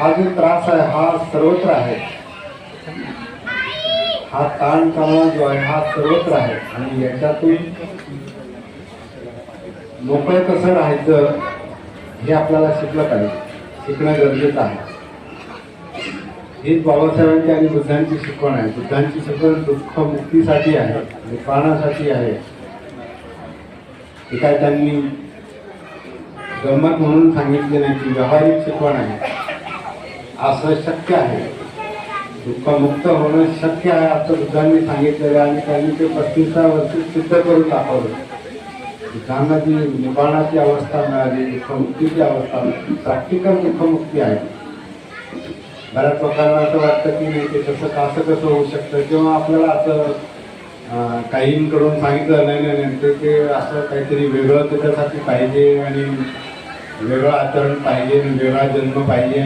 हा जो त्रास आहे हा सर्वत्र आहे, हा ताण तणाव जो आहे हा सर्वत्र आहे आणि याच्यातून मोकळं कसं राहायचं हे आपल्याला शिकलं पाहिजे, शिकणं गरजेचं आहे. हीच बाबासाहेबांची आणि बुद्धांची शिकवण आहे. बुद्धांची शिकवण दुःख मुक्तीसाठी आहे, निर्वाणासाठी आहे. हे काय त्यांनी गंमत म्हणून सांगितले नाही, की व्यावहारिक शिकवण आहे. असं शक्य आहे, दुःखमुक्त होणं शक्य आहे असं बुद्धांनी सांगितलेलं आणि त्यांनी ते 35 वर्षी सिद्ध करून दाखवलं. बुद्धांना जी निर्वाणाची अवस्था मिळाली, दुःखमुक्तीची अवस्था, प्रॅक्टिकल दुःखमुक्ती आहे. बऱ्याच लोकांना असं वाटतं की नाही ते कसं होऊ शकतं, किंवा आपल्याला असं काहींकडून सांगितलं नाही ते असं काहीतरी वेगळं त्याच्यासाठी पाहिजे आणि वेगळं आचरण पाहिजे, वेगळा जन्म पाहिजे.